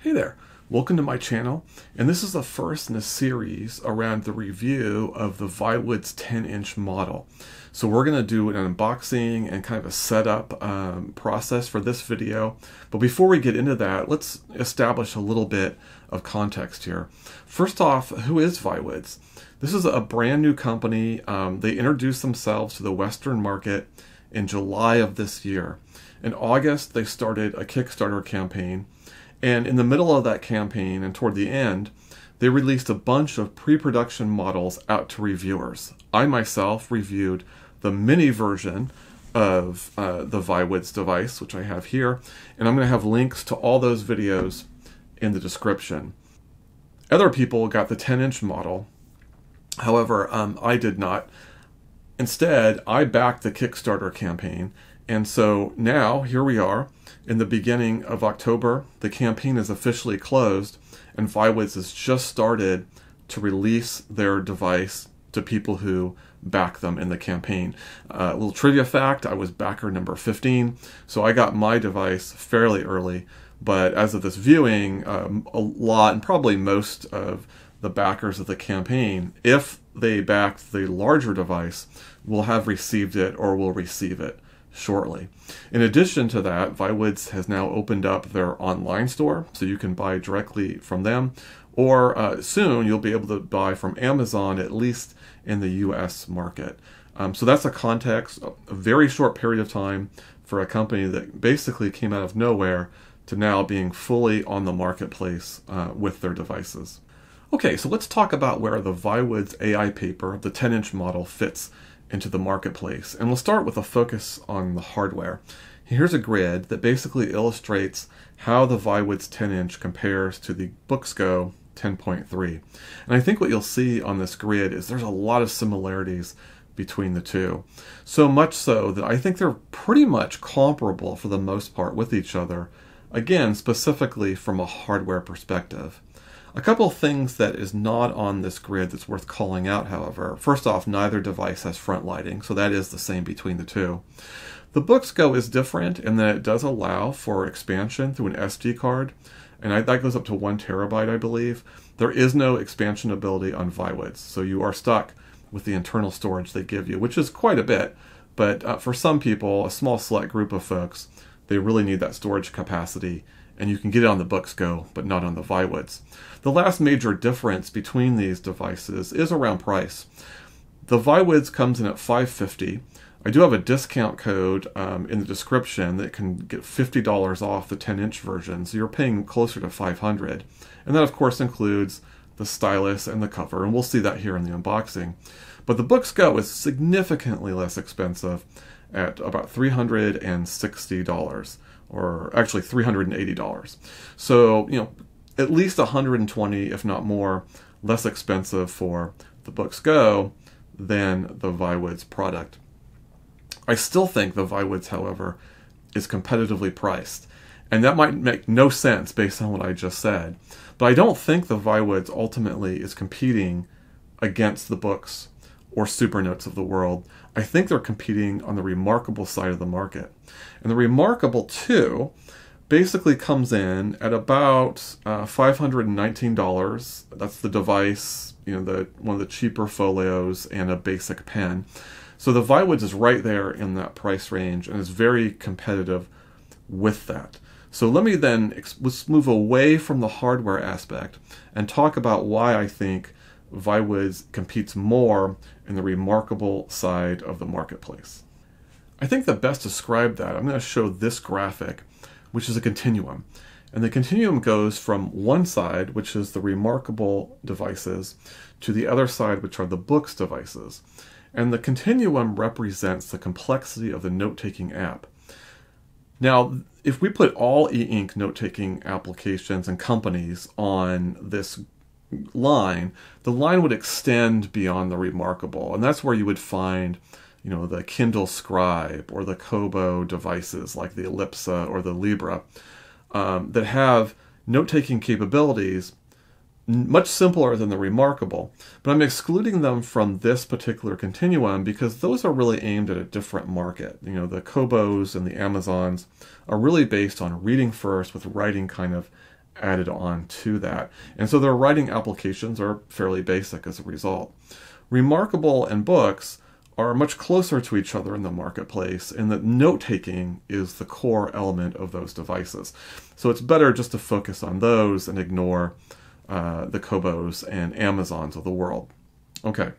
Hey there, welcome to my channel, and this is the first in a series around the review of the Viwoods 10-inch model. So we're going to do an unboxing and kind of a setup process for this video. But before we get into that, let's establish a little bit of context here. First off, who is Viwoods? This is a brand new company. They introduced themselves to the Western market in July of this year. In August, they started a Kickstarter campaign. And in the middle of that campaign and toward the end, they released a bunch of pre-production models out to reviewers. I myself reviewed the mini version of the Viwoods device, which I have here, and I'm going to have links to all those videos in the description. Other people got the 10-inch model. However, I did not. Instead, I backed the Kickstarter campaign, and so now here we are. In the beginning of October, the campaign is officially closed, and Viwoods has just started to release their device to people who back them in the campaign. A little trivia fact, I was backer number 15, so I got my device fairly early, but as of this viewing, a lot, and probably most of the backers of the campaign, if they backed the larger device, will have received it or will receive it shortly. In addition to that, Viwoods has now opened up their online store, so you can buy directly from them, or soon you'll be able to buy from Amazon, at least in the US market. So that's a context, a very short period of time for a company that basically came out of nowhere to now being fully on the marketplace with their devices. Okay, so let's talk about where the Viwoods AiPaper, the 10-inch model, fits into the marketplace. And we'll start with a focus on the hardware. Here's a grid that basically illustrates how the Viwoods 10-inch compares to the Booksco 10.3. And I think what you'll see on this grid is there's a lot of similarities between the two. So much so that I think they're pretty much comparable for the most part with each other, again, specifically from a hardware perspective. A couple of things that is not on this grid that's worth calling out, however. First off, neither device has front lighting, so that is the same between the two. The Booksco is different in that it does allow for expansion through an SD card, and that goes up to 1 terabyte, I believe. There is no expansion ability on Viwoods, so you are stuck with the internal storage they give you, which is quite a bit, but for some people, a small select group of folks, they really need that storage capacity, and you can get it on the Booksco, but not on the Viwoods. The last major difference between these devices is around price. The Viwoods comes in at $550. I do have a discount code in the description that can get $50 off the 10-inch version, so you're paying closer to $500. And that, of course, includes the stylus and the cover, and we'll see that here in the unboxing. But the Booksco is significantly less expensive at about $360. Or actually $380. So, at least $120, if not more, less expensive for the Booksco than the Viwoods product. I still think the Viwoods, however, is competitively priced. And that might make no sense based on what I just said. But I don't think the Viwoods ultimately is competing against the books or Supernotes of the world. I think they're competing on the Remarkable side of the market. And the Remarkable 2 basically comes in at about $519. That's the device, one of the cheaper folios and a basic pen. So the Viwoods is right there in that price range and is very competitive with that. So let me then let's move away from the hardware aspect and talk about why I think Viwoods competes more in the Remarkable side of the marketplace. I think the best to describe that, I'm going to show this graphic, which is a continuum. And the continuum goes from one side, which is the Remarkable devices, to the other side, which are the books devices. And the continuum represents the complexity of the note-taking app. Now, if we put all e-ink note-taking applications and companies on this line, the line would extend beyond the Remarkable, and that's where you would find the Kindle Scribe or the Kobo devices like the Ellipsa or the Libra that have note-taking capabilities much simpler than the Remarkable. But I'm excluding them from this particular continuum because those are really aimed at a different market. The Kobos and the Amazons are really based on reading first with writing kind of added on to that. And so their writing applications are fairly basic as a result. Remarkable and books are much closer to each other in the marketplace, and that note-taking is the core element of those devices. So it's better just to focus on those and ignore the Kobos and Amazons of the world. Okay,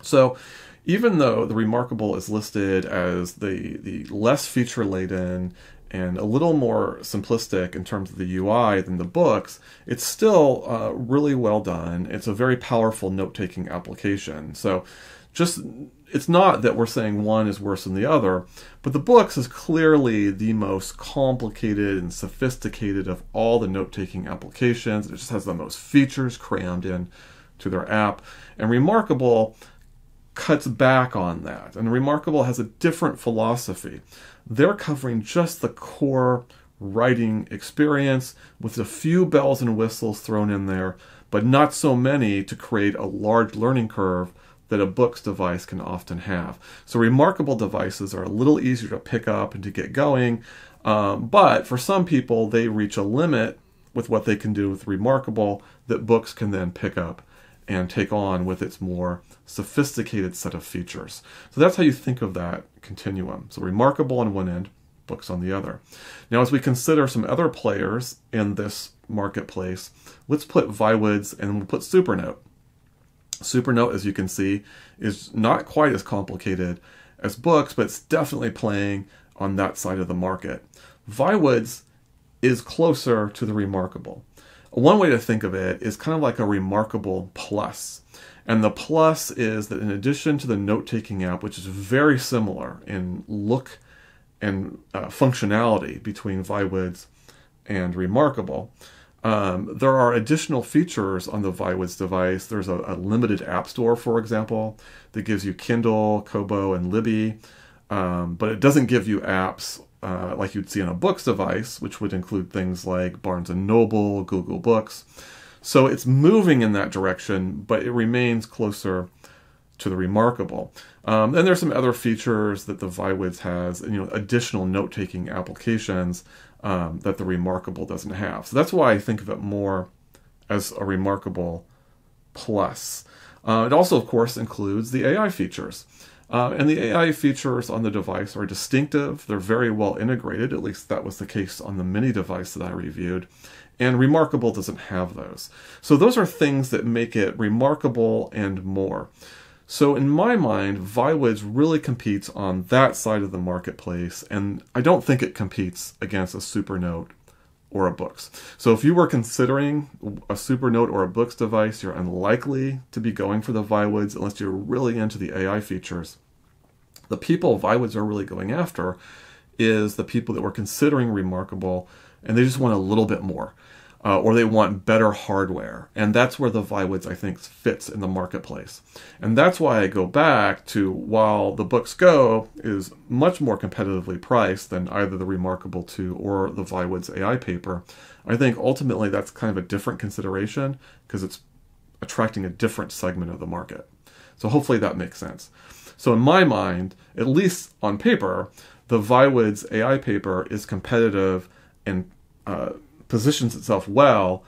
so even though the Remarkable is listed as the less feature-laden and a little more simplistic in terms of the UI than the books, it's still really well done. It's a very powerful note-taking application. So it's not that we're saying one is worse than the other, but the books is clearly the most complicated and sophisticated of all the note-taking applications. It just has the most features crammed in to their app. And Remarkable cuts back on that. And Remarkable has a different philosophy. They're covering just the core writing experience with a few bells and whistles thrown in there, but not so many to create a large learning curve that a books device can often have. So Remarkable devices are a little easier to pick up and to get going, but for some people they reach a limit with what they can do with Remarkable that books can then pick up and take on with its more sophisticated set of features. So that's how you think of that continuum. So Remarkable on one end, books on the other. Now as we consider some other players in this marketplace, let's put Viwoods and we'll put Supernote. Supernote, as you can see, is not quite as complicated as books, but it's definitely playing on that side of the market. Viwoods is closer to the Remarkable. One way to think of it is kind of like a Remarkable Plus. And the plus is that in addition to the note-taking app, which is very similar in look and functionality between Viwoods and Remarkable, there are additional features on the Viwoods device. There's a limited app store, for example, that gives you Kindle, Kobo, and Libby, but it doesn't give you apps like you'd see on a books device, which would include things like Barnes & Noble, Google Books. So it's moving in that direction, but it remains closer to the Remarkable. And there's some other features that the Viwoods has, additional note-taking applications that the Remarkable doesn't have. So that's why I think of it more as a Remarkable Plus. It also, of course, includes the AI features. And the AI features on the device are distinctive. They're very well integrated. At least that was the case on the mini device that I reviewed. And Remarkable doesn't have those. So those are things that make it Remarkable and more. So in my mind, Viwoods really competes on that side of the marketplace, and I don't think it competes against a Supernote or a books. So if you were considering a Supernote or a books device, you're unlikely to be going for the Viwoods unless you're really into the AI features. The people Viwoods are really going after is the people that were considering Remarkable, and they just want a little bit more. Or they want better hardware. And that's where the Viwoods, I think, fits in the marketplace. And that's why I go back to, while the Books Go is much more competitively priced than either the Remarkable 2 or the Viwoods AiPaper, I think ultimately that's kind of a different consideration because it's attracting a different segment of the market. So hopefully that makes sense. So in my mind, at least on paper, the Viwoods AiPaper is competitive and positions itself well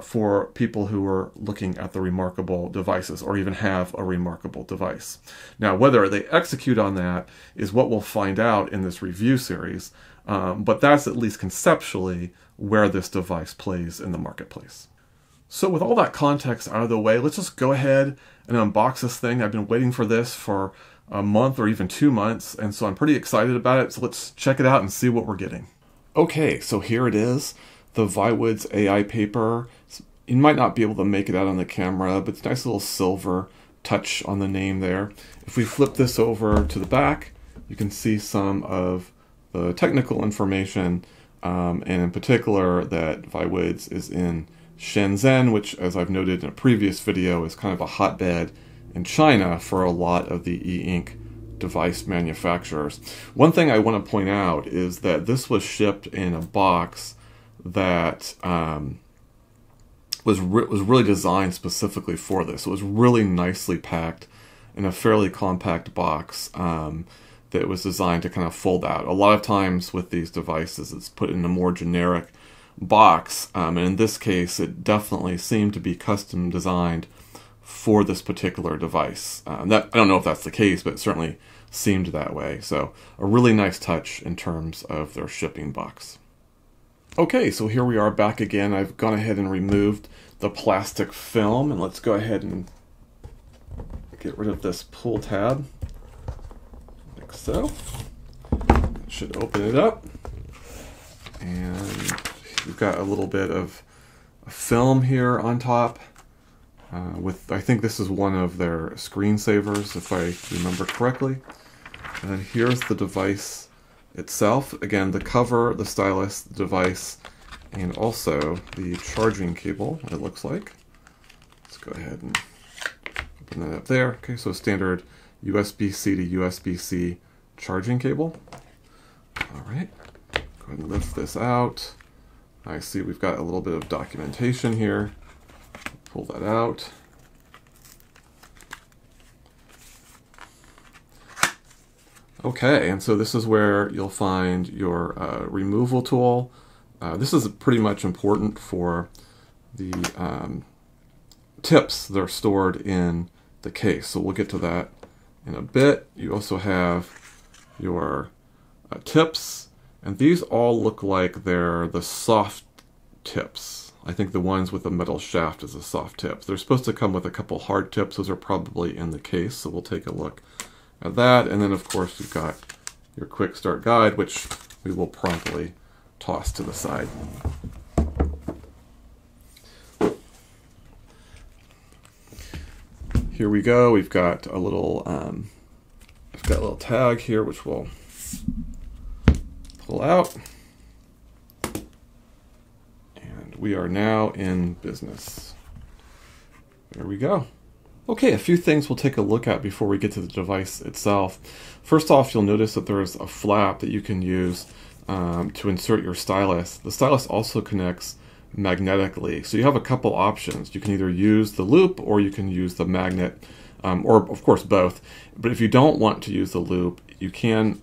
for people who are looking at the Remarkable devices or even have a Remarkable device. Now, whether they execute on that is what we'll find out in this review series, but that's at least conceptually where this device plays in the marketplace. So with all that context out of the way, let's just go ahead and unbox this thing. I've been waiting for this for a month or even 2 months, and so I'm pretty excited about it. So let's check it out and see what we're getting. Okay, so here it is. The Viwoods AiPaper. You might not be able to make it out on the camera, but it's a nice little silver touch on the name there. If we flip this over to the back, you can see some of the technical information, and in particular that Viwoods is in Shenzhen, which, as I've noted in a previous video, is kind of a hotbed in China for a lot of the e-ink device manufacturers. One thing I want to point out is that this was shipped in a box that was really designed specifically for this. It was really nicely packed in a fairly compact box that was designed to kind of fold out. A lot of times with these devices, it's put in a more generic box, and in this case it definitely seemed to be custom designed for this particular device. I don't know if that's the case, but it certainly seemed that way. So a really nice touch in terms of their shipping box. Okay, so here we are back again. I've gone ahead and removed the plastic film, and let's go ahead and get rid of this pull tab, like so. That should open it up, and we've got a little bit of a film here on top. I think this is one of their screensavers, if I remember correctly. And then here's the device itself. Again, the cover, the stylus, the device, and also the charging cable, it looks like. Let's go ahead and open that up there. Okay, so standard USB-C to USB-C charging cable. All right, go ahead and lift this out. I see we've got a little bit of documentation here. Pull that out. Okay, and so this is where you'll find your removal tool. This is pretty much important for the tips that are stored in the case. So we'll get to that in a bit. You also have your tips, and these all look like they're the soft tips. I think the ones with the metal shaft is a soft tip. They're supposed to come with a couple hard tips. Those are probably in the case, so we'll take a look at that. And then, of course, you've got your quick start guide, which we will promptly toss to the side. Here we go. We've got a little, tag here, which we'll pull out. We are now in business. There we go. Okay, a few things we'll take a look at before we get to the device itself. First off, you'll notice that there's a flap that you can use to insert your stylus. The stylus also connects magnetically, so you have a couple options. You can either use the loop or you can use the magnet, or of course both. But if you don't want to use the loop, you can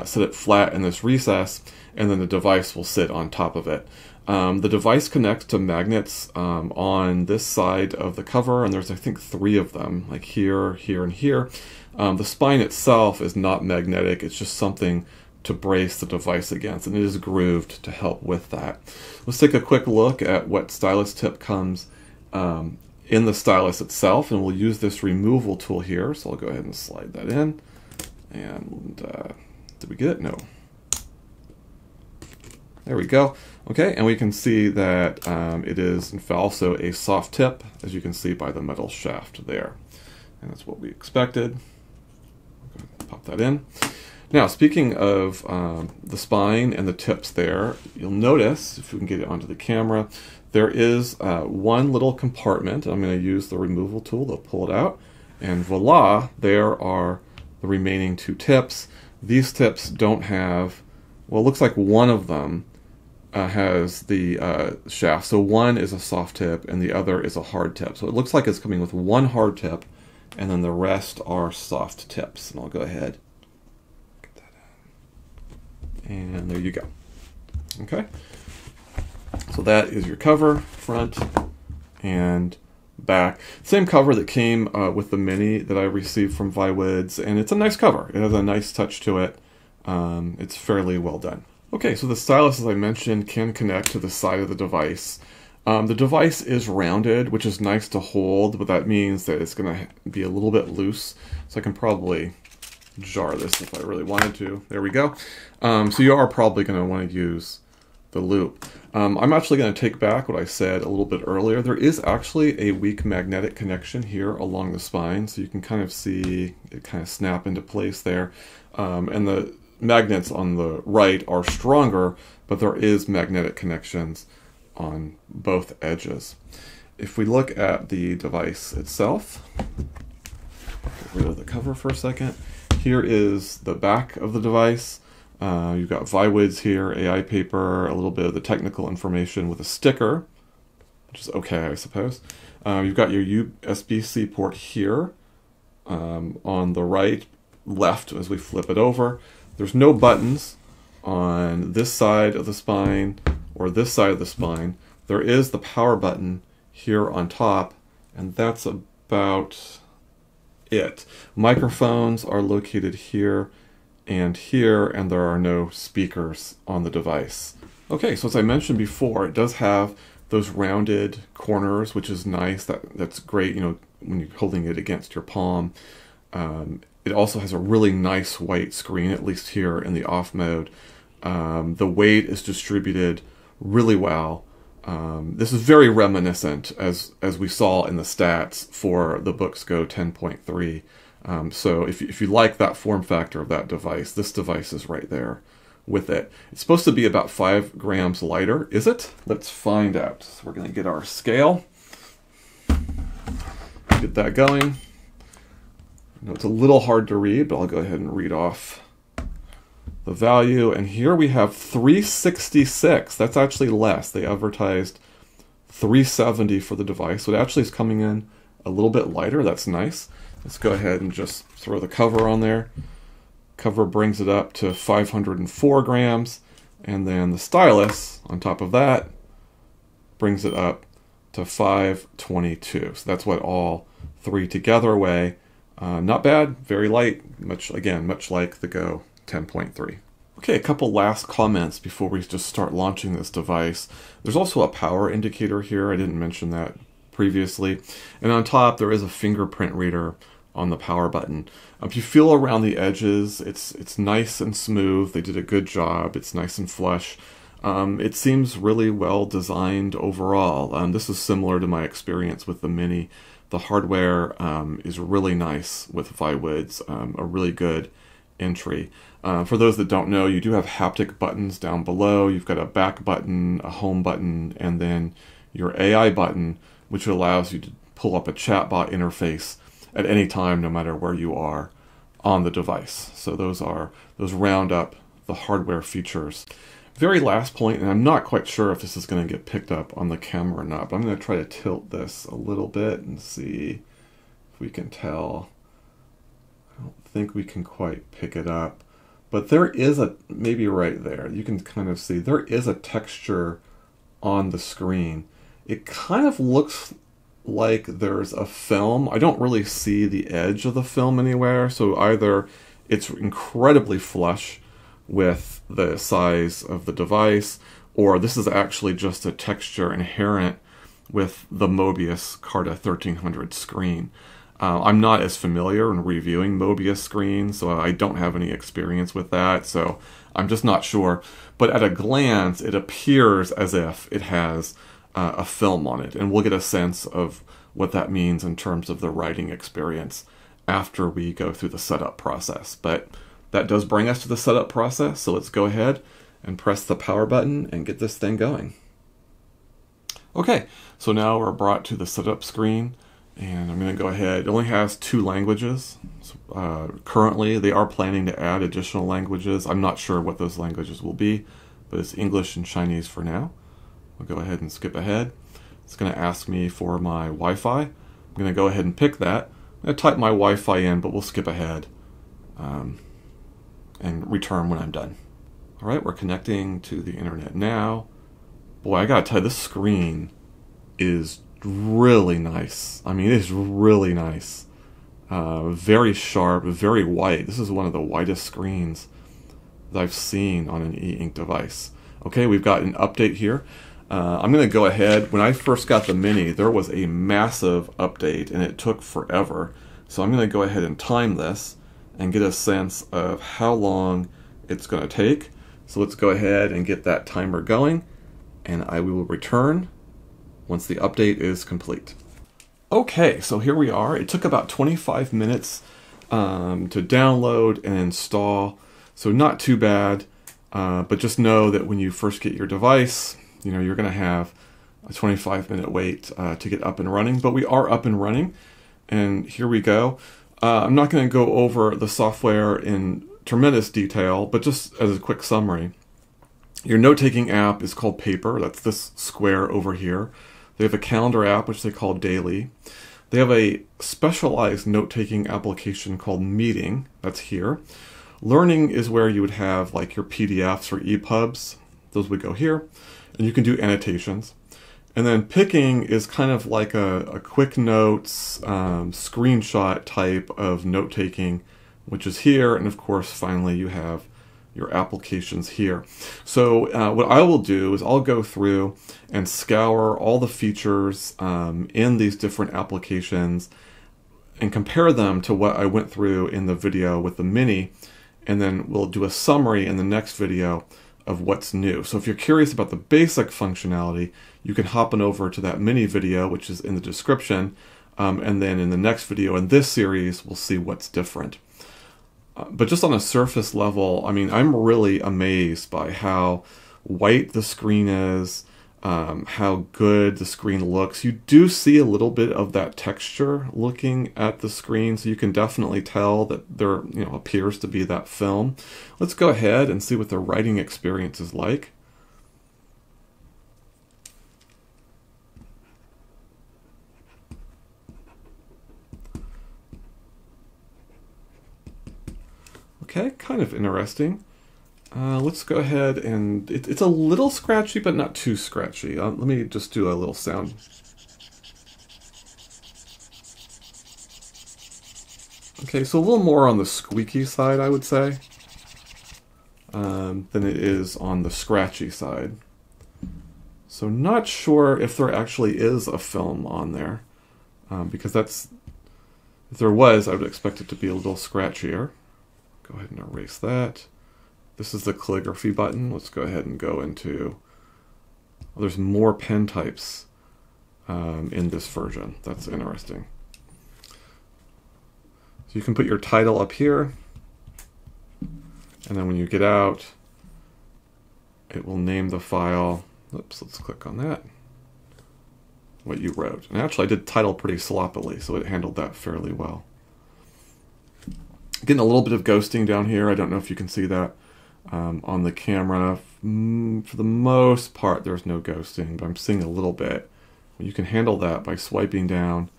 set it flat in this recess, and then the device will sit on top of it. The device connects to magnets on this side of the cover, and there's, I think, 3 of them, like here, here, and here. The spine itself is not magnetic. It's just something to brace the device against, and it is grooved to help with that. Let's take a quick look at what stylus tip comes in the stylus itself, and we'll use this removal tool here. So I'll go ahead and slide that in. And did we get it? No. There we go. Okay, and we can see that it is in fact also a soft tip, as you can see by the metal shaft there. And that's what we expected. Pop that in. Now, speaking of the spine and the tips there, you'll notice, if we can get it onto the camera, there is one little compartment. I'm going to use the removal tool to pull it out. And voila, there are the remaining 2 tips. These tips don't have, well, it looks like one of them has the shaft. So one is a soft tip and the other is a hard tip. So it looks like it's coming with one hard tip and then the rest are soft tips. And I'll go ahead, get that in. And there you go. Okay. So that is your cover, front and back. Same cover that came with the Mini that I received from Viwoods, and it's a nice cover. It has a nice touch to it. It's fairly well done. Okay, so the stylus, as I mentioned, can connect to the side of the device. The device is rounded, which is nice to hold, but that means that it's going to be a little bit loose. So I can probably jar this if I really wanted to. There we go. So you are probably going to want to use the loop. I'm actually going to take back what I said a little bit earlier. There is actually a weak magnetic connection here along the spine, so you can kind of see it kind of snap into place there. And the magnets on the right are stronger, but there is magnetic connections on both edges. If we look at the device itself, get rid of the cover for a second. Here is the back of the device. You've got Viwoods here, AiPaper, a little bit of the technical information with a sticker, which is okay, I suppose. You've got your USB-C port here on the right, left as we flip it over. There's no buttons on this side of the spine or this side of the spine, there is the power button here on top, and that's about it. Microphones are located here, and there are no speakers on the device. Okay, so as I mentioned before, it does have those rounded corners, which is nice. That's great, you know, when you're holding it against your palm. It also has a really nice white screen, at least here in the off mode. The weight is distributed really well. This is very reminiscent, as we saw in the stats for the Books Go 10.3. So if you like that form factor of that device, this device is right there with it. It's supposed to be about 5 grams lighter. Is it? Let's find out. So we're going to get our scale. Get that going. I know it's a little hard to read, but I'll go ahead and read off the value. And here we have 366. That's actually less. They advertised 370 for the device. So it actually is coming in a little bit lighter. That's nice. Let's go ahead and just throw the cover on there. Cover brings it up to 504 grams. And then the stylus on top of that brings it up to 522. So that's what all three together weigh. Not bad, very light, much like the Go 10.3. Okay, a couple last comments before we just start launching this device. There's also a power indicator here. I didn't mention that previously. And on top, there is a fingerprint reader on the power button. If you feel around the edges, it's nice and smooth. They did a good job. It's nice and flush. It seems really well designed overall. This is similar to my experience with the Mini. The hardware is really nice with Viwoods, a really good entry. For those that don't know, you do have haptic buttons down below. You've got a back button, a home button, and then your AI button, which allows you to pull up a chatbot interface at any time, no matter where you are on the device. So those round up the hardware features. Very last point, and I'm not quite sure if this is going to get picked up on the camera or not, but I'm going to try to tilt this a little bit and see if we can tell. I don't think we can quite pick it up, but there is maybe right there, you can kind of see there is a texture on the screen. It kind of looks like there's a film. I don't really see the edge of the film anywhere, so either it's incredibly flush with the size of the device, or this is actually just a texture inherent with the Mobius Carta 1300 screen. I'm not as familiar in reviewing Mobius screens, so I don't have any experience with that, so I'm just not sure. But at a glance, it appears as if it has a film on it, and we'll get a sense of what that means in terms of the writing experience after we go through the setup process. But that does bring us to the setup process, so let's go ahead and press the power button and get this thing going. Okay, so now we're brought to the setup screen, and I'm going to go ahead. It only has 2 languages. So, currently, they are planning to add additional languages. I'm not sure what those languages will be, but it's English and Chinese for now. We'll go ahead and skip ahead. It's going to ask me for my Wi-Fi. I'm going to go ahead and pick that. I'm going to type my Wi-Fi in, but we'll skip ahead and return when I'm done. All right, we're connecting to the internet now. Boy, I gotta tell you, this screen is really nice. I mean, it is really nice. Very sharp, very white. This is one of the whitest screens that I've seen on an e-ink device. Okay, we've got an update here. I'm going to go ahead. When I first got the Mini, there was a massive update, and it took forever. So I'm going to go ahead and time this and get a sense of how long it's going to take. So let's go ahead and get that timer going, and we will return once the update is complete. Okay, so here we are. It took about 25 minutes to download and install, so not too bad, but just know that when you first get your device, you're going to have a 25-minute wait to get up and running, but we are up and running, and here we go. I'm not going to go over the software in tremendous detail, but just as a quick summary, your note-taking app is called Paper. That's this square over here. They have a calendar app, which they call Daily. They have a specialized note-taking application called Meeting. That's here. Learning is where you would have like your PDFs or EPUBs. Those would go here. and you can do annotations. And then picking is kind of like a quick notes, screenshot type of note-taking, which is here. And of course, finally, you have your applications here. So what I will do is I'll go through and scour all the features in these different applications and compare them to what I went through in the video with the Mini. And then we'll do a summary in the next video of what's new. So if you're curious about the basic functionality, you can hop on over to that Mini video, which is in the description. And then in the next video in this series, we'll see what's different. But just on a surface level, I mean, I'm really amazed by how white the screen is, how good the screen looks. You do see a little bit of that texture looking at the screen, so you can definitely tell that there, appears to be that film. Let's go ahead and see what the writing experience is like. Okay, kind of interesting. Let's go ahead and... It's a little scratchy, but not too scratchy. Let me just do a little sound. Okay, so a little more on the squeaky side, I would say, than it is on the scratchy side. So not sure if there actually is a film on there, because that's... If there was, I would expect it to be a little scratchier. Go ahead and erase that. This is the calligraphy button. Let's go ahead and go into... Well, there's more pen types in this version. That's interesting. So you can put your title up here, and then when you get out, it will name the file. Oops, let's click on that. What you wrote. And actually I did title pretty sloppily, so it handled that fairly well. Getting a little bit of ghosting down here. I don't know if you can see that on the camera. For the most part, there's no ghosting, but I'm seeing a little bit. You can handle that by swiping down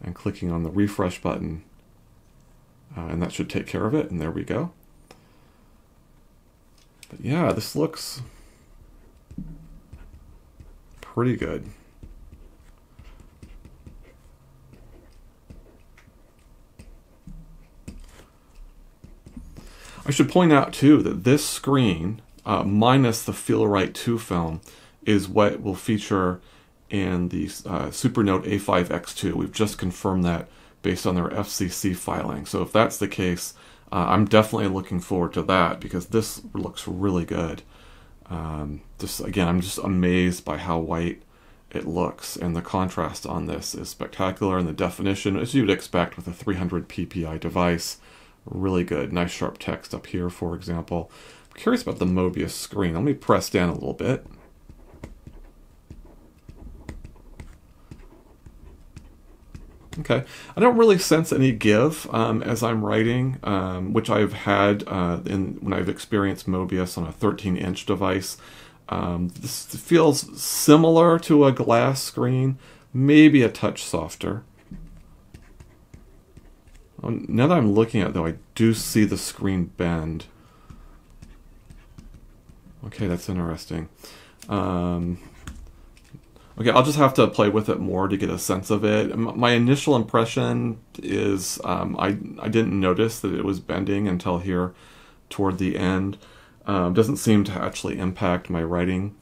and clicking on the refresh button. And that should take care of it, and there we go. But yeah, this looks pretty good. I should point out too that this screen, minus the Feel-Right 2 film, is what will feature in the SuperNote A5X2. We've just confirmed that based on their FCC filing. So if that's the case, I'm definitely looking forward to that, because this looks really good. Again, I'm just amazed by how white it looks, and the contrast on this is spectacular, and the definition, as you'd expect with a 300 ppi device, really good. Nice sharp text up here, for example. I'm curious about the Mobius screen. Let me press down a little bit. Okay, I don't really sense any give as I'm writing, which I've had when I've experienced Mobius on a 13-inch device. This feels similar to a glass screen, maybe a touch softer. Now that I'm looking at it, though, I do see the screen bend. Okay, that's interesting. Okay, I'll just have to play with it more to get a sense of it. My initial impression is I didn't notice that it was bending until here toward the end. Doesn't seem to actually impact my writing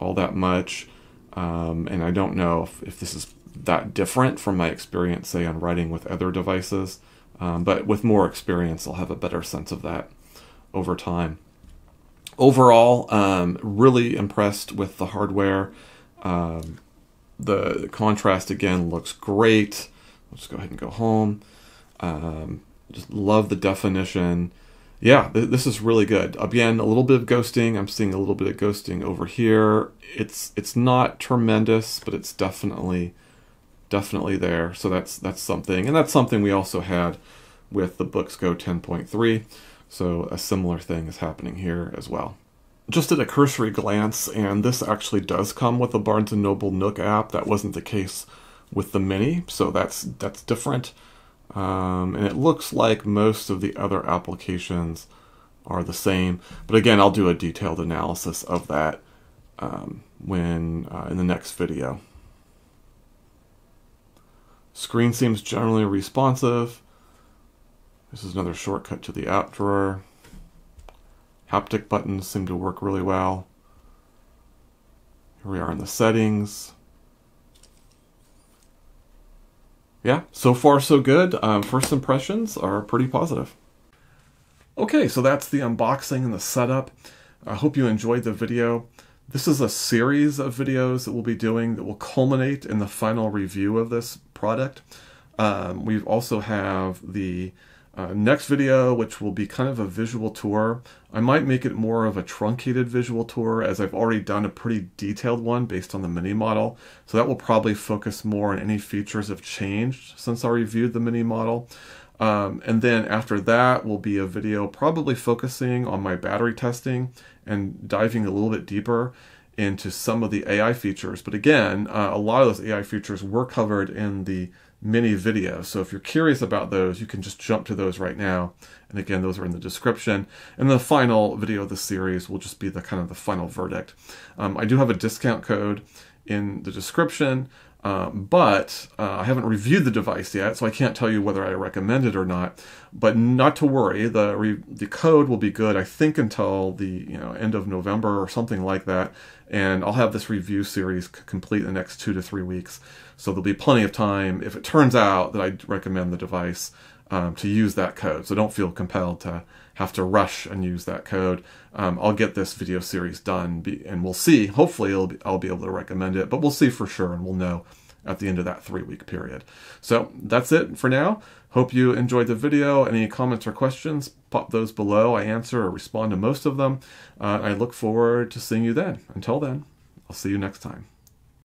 all that much. And I don't know if this is that different from my experience, say, on writing with other devices. But with more experience, I'll have a better sense of that over time. Overall, really impressed with the hardware. The contrast, again, looks great. Let's go ahead and go home. Just love the definition. Yeah, this is really good. Again, a little bit of ghosting. I'm seeing a little bit of ghosting over here. It's not tremendous, but it's definitely there. So that's something. And that's something we also had with the Books Go 10.3. So a similar thing is happening here as well. Just at a cursory glance, and this actually does come with the Barnes & Noble Nook app. That wasn't the case with the Mini, so that's different. And it looks like most of the other applications are the same. But again, I'll do a detailed analysis of that when in the next video. Screen seems generally responsive. This is another shortcut to the app drawer. Haptic buttons seem to work really well. Here we are in the settings. Yeah, so far so good. First impressions are pretty positive. Okay, so that's the unboxing and the setup. I hope you enjoyed the video. This is a series of videos that we'll be doing that will culminate in the final review of this product. We also have the next video, which will be kind of a visual tour. I might make it more of a truncated visual tour, as I've already done a pretty detailed one based on the mini model. So that will probably focus more on any features have changed since I reviewed the mini model. And then after that will be a video probably focusing on my battery testing and diving a little bit deeper into some of the AI features. But again, a lot of those AI features were covered in the mini video. So if you're curious about those, you can just jump to those right now. And again, those are in the description. And the final video of the series will just be the kind of the final verdict. I do have a discount code in the description, but I haven't reviewed the device yet, so I can't tell you whether I recommend it or not. But not to worry, the code will be good, I think, until the end of November or something like that. And I'll have this review series complete in the next 2 to 3 weeks. So there'll be plenty of time, if it turns out that I recommend the device, to use that code. So don't feel compelled to have to rush and use that code. I'll get this video series done, and we'll see. Hopefully I'll be able to recommend it, but we'll see for sure, and we'll know at the end of that 3-week period. So that's it for now. Hope you enjoyed the video. Any comments or questions, pop those below. I answer or respond to most of them. I look forward to seeing you then. Until then, I'll see you next time.